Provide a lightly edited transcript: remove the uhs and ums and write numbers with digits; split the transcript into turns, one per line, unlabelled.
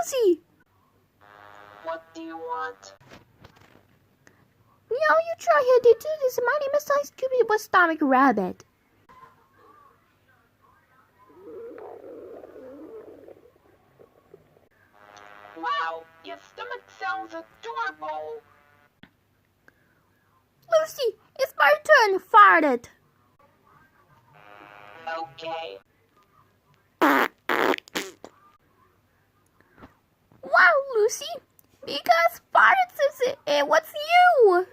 Lucy!
What do you want?
Now you try here to do this. My name is Ice Cube with Stomach Rabbit.
Wow, your stomach sounds adorable.
Lucy, it's my turn. Fart it.
Okay.
Wow, Lucy, because farts is it was you.